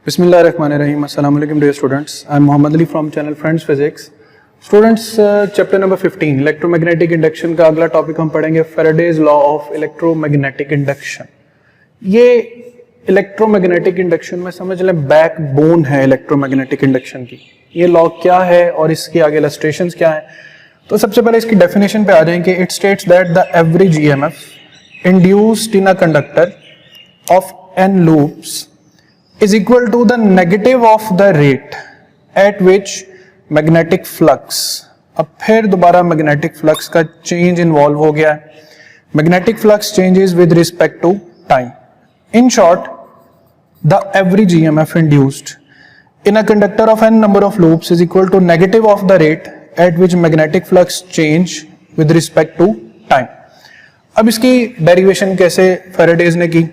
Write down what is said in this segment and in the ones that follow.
Bismillahirrahmanirrahim. Assalamu alaikum dear students. I am Muhammad Ali from channel Friends Physics. Students, chapter number 15 electromagnetic induction का अगला topic हम पढ़ेंगे Faraday's law of electromagnetic induction. ये electromagnetic induction में समझ लें backbone है इलेक्ट्रोमैग्नेटिक इंडक्शन की। ये लॉ क्या है और इसके आगे इलस्ट्रेशंस क्या है। तो सबसे पहले इसकी डेफिनेशन पे आ जाएं कि it states that the average EMF induced in a conductor of n loops is equal to the negative of the rate at which magnetic flux, अब फिर दोबारा magnetic flux का change involve हो गया है। Magnetic flux changes with respect to time. In short, the average EMF induced in a conductor of n number of loops is equal to negative of the rate at which magnetic flux change with respect to time. अब इसकी derivation कैसे Faraday's ने की।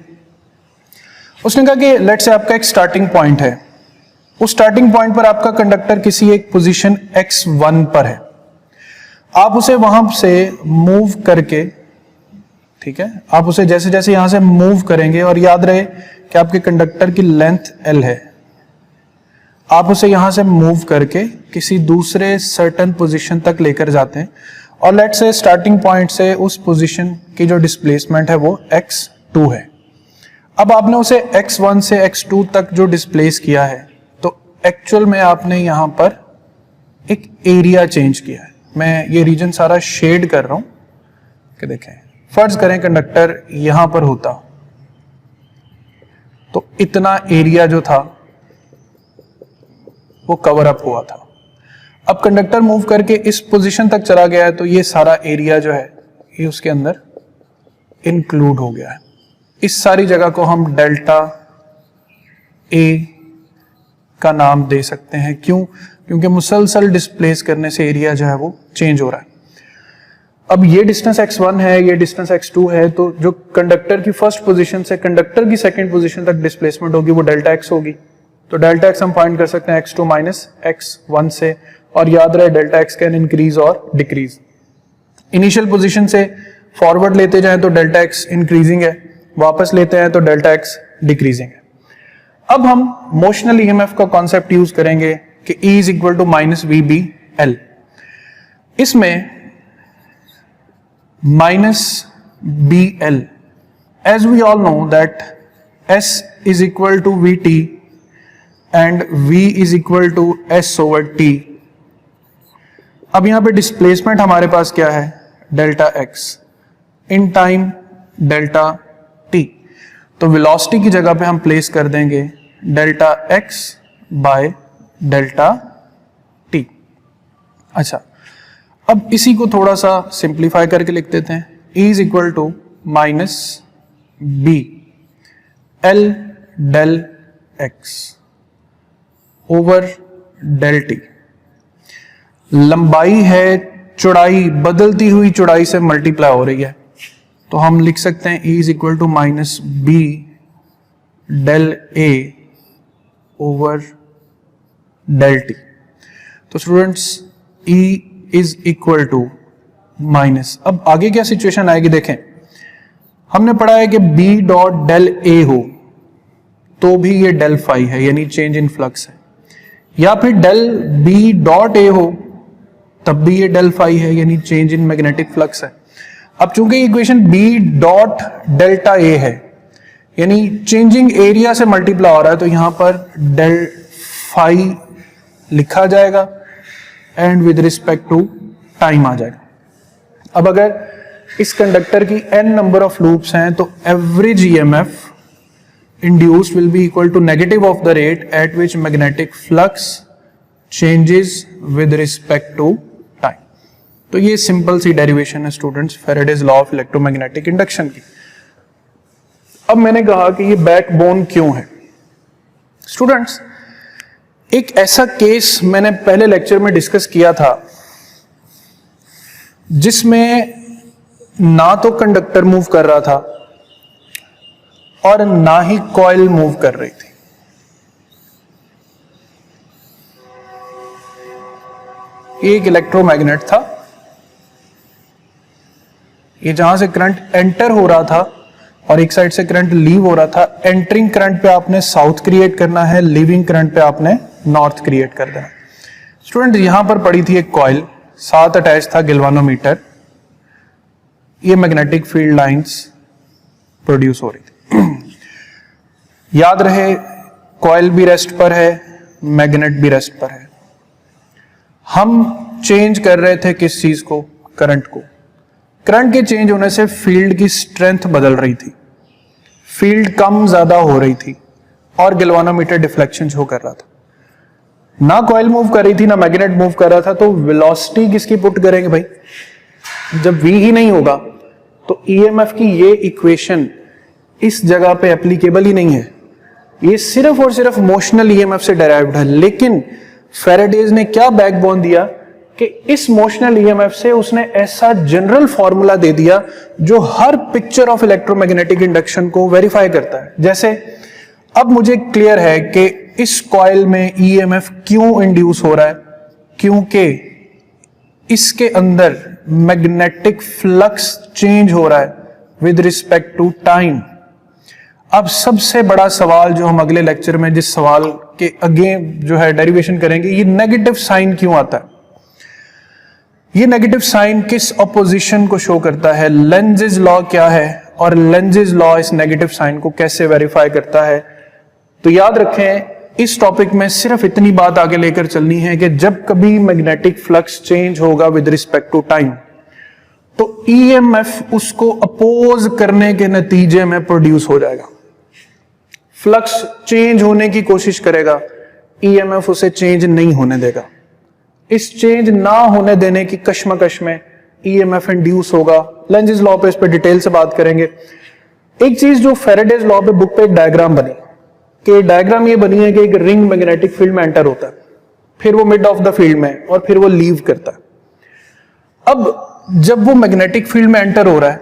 उसने कहा कि let's say आपका एक स्टार्टिंग पॉइंट है, उस स्टार्टिंग पॉइंट पर आपका कंडक्टर किसी एक पोजीशन x1 पर है, आप उसे वहां से मूव करके, ठीक है, आप उसे जैसे जैसे यहां से मूव करेंगे, और याद रहे कि आपके कंडक्टर की लेंथ l है, आप उसे यहां से मूव करके किसी दूसरे सर्टेन पोजीशन तक लेकर जाते हैं, और लेट्स से स्टार्टिंग पॉइंट से उस पोजीशन की जो डिस्प्लेसमेंट है वो x2 है। अब आपने उसे x1 से x2 तक जो डिस्प्लेस किया है, तो एक्चुअल में आपने यहां पर एक एरिया चेंज किया है। मैं ये रीजन सारा शेड कर रहा हूं कि देखें, फर्ज करें कंडक्टर यहां पर होता तो इतना एरिया जो था वो कवर अप हुआ था। अब कंडक्टर मूव करके इस पोजीशन तक चला गया है, तो ये सारा एरिया जो है ये उसके अंदर इंक्लूड हो गया है। इस सारी जगह को हम डेल्टा ए का नाम दे सकते हैं। क्यों? क्योंकि मुसलसल डिस्प्लेस करने से एरिया जो है वो चेंज हो रहा है। अब ये डिस्टेंस x1 है, ये डिस्टेंस x2 है, तो जो कंडक्टर की फर्स्ट पोजीशन से कंडक्टर की सेकंड पोजीशन तक डिस्प्लेसमेंट होगी वो डेल्टा x होगी। तो डेल्टा x हम फाइंड कर सकते हैं x2 माइनस x1 से, और याद रहे डेल्टा x कैन इंक्रीज और डिक्रीज। इनिशियल पोजीशन से फॉरवर्ड लेते जाएं तो डेल्टा x इंक्रीजिंग है, वापस लेते हैं तो डेल्टा x डिक्रीजिंग है। अब हम मोशनल ईएमएफ का कॉन्सेप्ट यूज करेंगे कि E is equal to minus VBL। इसमें minus BL, as we all know that S is equal to VT and V is equal to S over T। अब यहां पे डिस्प्लेसमेंट हमारे पास क्या है? Delta x in time delta t। तो velocity की जगह पे हम प्लेस कर देंगे delta x by delta t। अच्छा, अब इसी को थोड़ा सा सिंप्लीफाई करके लिख देते हैं। E is equal to minus B L del x over del t। लंबाई है, चौड़ाई बदलती हुई चौड़ाई से मल्टीप्लाई हो रही है, तो हम लिख सकते हैं E is equal to minus B del A over del T। तो students E is equal to minus, अब आगे क्या सिचुएशन आएगी देखें। हमने पढ़ा है कि B डॉट डेल A हो तो भी ये डेल फाई है, यानी चेंज इन फ्लक्स है, या फिर डेल B डॉट A हो तब भी ये डेल फाई है, यानी चेंज इन मैग्नेटिक फ्लक्स है। अब चूंकि equation B dot delta A है, यानी चेंजिंग एरिया से मल्टीप्लाई हो रहा है, तो यहां पर डेल फाई लिखा जाएगा and with respect to time आ जाएगा। अब अगर इस कंडक्टर की n नंबर ऑफ लूप्स हैं, तो average EMF induced will be equal to negative of the rate at which magnetic flux changes with respect to time. तो ये सिंपल सी डेरिवेशन है students Faraday's law of electromagnetic induction की। अब मैंने कहा कि ये बैकबोन क्यों है। स्टूडेंट्स, एक ऐसा केस मैंने पहले लेक्चर में डिस्कस किया था जिसमें ना तो कंडक्टर मूव कर रहा था और ना ही कॉइल मूव कर रही थी। एक इलेक्ट्रोमैग्नेट था, ये जहां से करंट एंटर हो रहा था और एक साइड से करंट लीव हो रहा था। एंटरिंग करंट पे आपने साउथ क्रिएट करना है, लीविंग करंट पे आपने नॉर्थ क्रिएट कर देना। स्टूडेंट यहां पर पड़ी थी एक कॉइल, साथ अटैच था गैल्वानोमीटर, ये मैग्नेटिक फील्ड लाइंस प्रोड्यूस हो रही थी। याद रहे कॉइल भी रेस्ट पर है, मैग्नेट भी रेस्ट पर है। हम चेंज कर रहे थे किस चीज को? करंट को। करंट के चेंज होने से फील्ड की स्ट्रेंथ बदल रही थी, फील्ड कम ज्यादा हो रही थी और गैल्वानोमीटर डिफ्लेक्शन शो कर रहा था। ना कॉइल मूव कर रही थी ना मैग्नेट मूव कर रहा था, तो वेलोसिटी किसकी पुट करेंगे भाई? जब v ही नहीं होगा तो ईएमएफ की ये इक्वेशन इस जगह पे एप्लीकेबल ही नहीं है। ये सिर्फ और सिर्फ मोशनल ईएमएफ से डेराइव्ड है। लेकिन फैराडेज ने क्या बैकबोन दिया कि इस मोशनल ईएमएफ से उसने ऐसा जनरल फॉर्मूला दे दिया जो हर पिक्चर ऑफ इलेक्ट्रोमैग्नेटिक इंडक्शन को वेरीफाई करता है। जैसे अब मुझे क्लियर है कि इस कॉइल में ईएमएफ क्यों इंड्यूस हो रहा है, क्योंकि इसके अंदर मैग्नेटिक फ्लक्स चेंज हो रहा है विद रिस्पेक्ट टू टाइम। अब सबसे बड़ा सवाल जो हम अगले लेक्चर में जिस सवाल के आगे जो है डेरिवेशन करेंगे, ये नेगेटिव साइन क्यों आता है? ये नेगेटिव साइन किस ऑपोजिशन को शो करता है? लेंजेस लॉ क्या है और लेंजेस लॉ इस नेगेटिव साइन को कैसे वेरीफाई करता है? तो याद रखें इस टॉपिक में सिर्फ इतनी बात आगे लेकर चलनी है कि जब कभी मैग्नेटिक फ्लक्स चेंज होगा विद रिस्पेक्ट टू टाइम तो ईएमएफ उसको अपोज करने के नतीजे में प्रोड्यूस हो जाएगा। फ्लक्स चेंज होने की कोशिश करेगा, ईएमएफ उसे चेंज नहीं होने देगा। इस चेंज ना होने देने की कश्मकश में ईएमएफ इंड्यूस होगा। लेंजेस लॉ पे इस पे डिटेल से बात करेंगे। एक चीज जो फैराडेज लॉ पे बुक पे एक डायग्राम बनी, कि डायग्राम ये बनी है कि एक रिंग मैग्नेटिक फील्ड में एंटर होता है, फिर वो मिड ऑफ द फील्ड में और फिर वो लीव करता है। अब जब वो मैग्नेटिक फील्ड में एंटर हो रहा है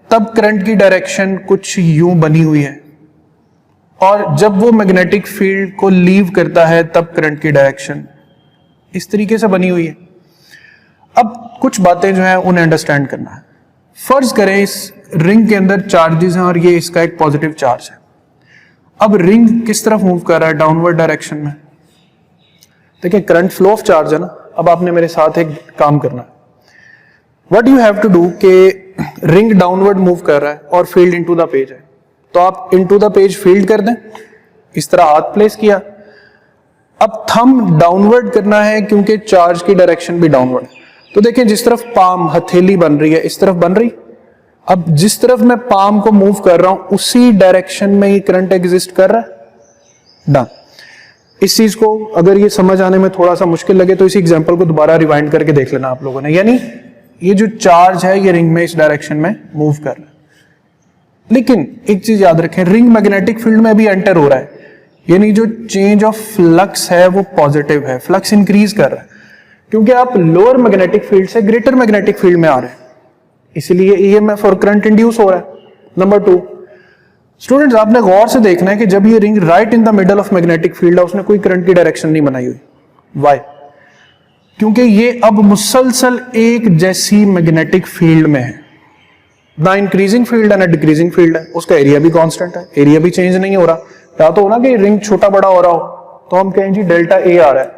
तब करंट की डायरेक्शन कुछ यूं बनी हुई है, और जब वो मैग्नेटिक फील्ड को लीव करता है तब करंट की डायरेक्शन इस तरीके से बनी हुई है। अब कुछ बातें जो है उन्हें अंडरस्टैंड करना है। फर्ज करें इस रिंग के अंदर चार्जेस हैं और ये इसका एक पॉजिटिव चार्ज है। अब रिंग किस तरफ मूव कर रहा है? डाउनवर्ड डायरेक्शन में। देखिए करंट फ्लो ऑफ चार्ज है ना। अब आपने मेरे साथ एक काम करना है। What you have to do कि रिंग डाउनवर्ड मूव कर रहा है और फील्ड इनटू द पेज है, तो आप इनटू द पेज फील्ड कर दें। इस तरह हाथ प्लेस किया। अब थंब डाउनवर्ड करना है क्योंकि चार्ज की डायरेक्शन भी डाउनवर्ड है। तो देखिए जिस तरफ पाम हथेली बन रही है इस तरफ बन रही। अब जिस तरफ मैं पाम को मूव कर रहा हूं उसी डायरेक्शन में ये करंट एग्जिस्ट कर रहा है। डन। इस चीज को अगर ये समझ आने में थोड़ा सा मुश्किल लगे तो इस एग्जांपल को दोबारा रिवाइंड करके देख लेना आप लोगों ने। यानी ये जो चार्ज है ये रिंग में इस डायरेक्शन में मूव कर रहा है। लेकिन एक चीज याद रखें, रिंग मैग्नेटिक फील्ड में भी एंटर हो रहा है, यानी जो चेंज ऑफ फ्लक्स है वो पॉजिटिव है, फ्लक्स इंक्रीज कर रहा है क्योंकि आप लोअर मैग्नेटिक फील्ड से ग्रेटर मैग्नेटिक फील्ड में आ रहे हैं, इसलिए ईएमएफ और करंट इंड्यूस हो रहा है। नंबर 2, स्टूडेंट्स आपने गौर से देखना है कि जब ये ring right in the middle of magnetic field है उसने कोई करंट की डायरेक्शन नहीं बनाई हुई। वाई? क्योंकि ये अब मुसलसल एक जैसी मैग्नेटिक फील्ड में है, ना इंक्रीजिंग फील्ड है ना डिक्रीजिंग फील्ड है। उसका एरिया भी कांस्टेंट है, एरिया भी चेंज नहीं हो रहा। या तो हो ना कि रिंग छोटा बड़ा हो रहा हो तो हम कहें जी डेल्टा ए आ रहा है,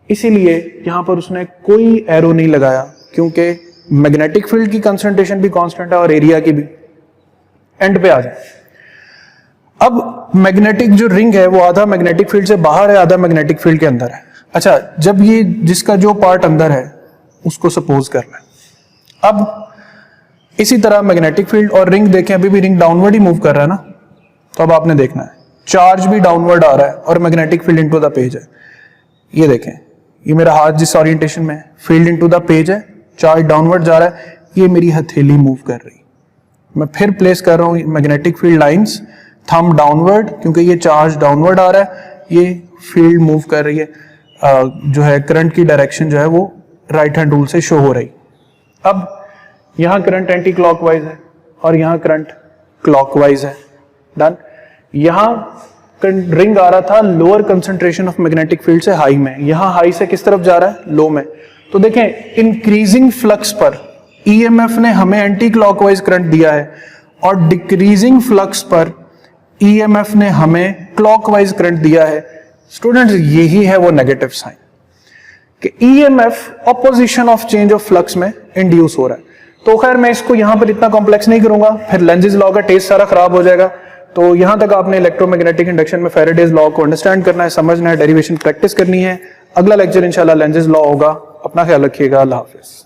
इसीलिए यहां पर उसने कोई एरो नहीं लगाया क्योंकि मैग्नेटिक फील्ड की कंसंट्रेशन भी कांस्टेंट है और एरिया की भी। एंड पे आ जाए। अब मैग्नेटिक जो रिंग है वो आधा मैग्नेटिक फील्ड से बाहर है, आधा मैग्नेटिक फील्ड के अंदर है। अच्छा, जब ये जिसका जो पार्ट अंदर है उसको सपोज करना है। अब इसी तरह मैग्नेटिक फील्ड और रिंग देखें, अभी भी रिंग डाउनवर्ड ही मूव कर रहा है ना, तो अब आपने देखना है चार्ज भी डाउनवर्ड आ रहा है और magnetic field into the page है। ये देखें, ये मेरा हाथ जिस ओरिएंटेशन में है, फील्ड इनटू द पेज है, चार्ज डाउनवर्ड जा रहा है, ये मेरी हथेली मूव कर रही। मैं फिर प्लेस कर रहा हूं magnetic field lines, thumb downward क्योंकि ये चार्ज डाउनवर्ड आ रहा है, ये फील्ड मूव कर रही है, जो है करंट की डायरेक्शन जो है वो राइट हैंड रूल से शो हो रही। अब यहां करंट एंटी क्लॉकवाइज है और यहां करंट क्लॉकवाइज है। डन। यहां रिंग आ रहा था lower concentration of magnetic field से हाई में, यहां हाई से किस तरफ जा रहा है? लो में। तो देखें इंक्रीजिंग फ्लक्स पर ईएमएफ ने हमें एंटी क्लॉकवाइज करंट दिया है और डिक्रीजिंग फ्लक्स पर ईएमएफ ने हमें क्लॉकवाइज करंट दिया है, स्टूडेंट्स यही है वो नेगेटिव साइन कि EMF opposition of change of flux में इंड्यूस हो रहा है। तो खैर मैं इसको यहां पर इतना कॉम्प्लेक्स नहीं करूंगा, फिर लेंजेस लॉ का टेस्ट सारा खराब हो जाएगा। तो यहां तक आपने इलेक्ट्रोमैग्नेटिक इंडक्शन में फैराडेज लॉ को अंडरस्टैंड करना है, समझना है, डेरिवेशन प्रैक्टिस करनी है। अगला लेक्चर इंशाल्लाह लेंजेस लॉ होगा। अपना ख्याल रखिएगा। अल्लाह हाफिज।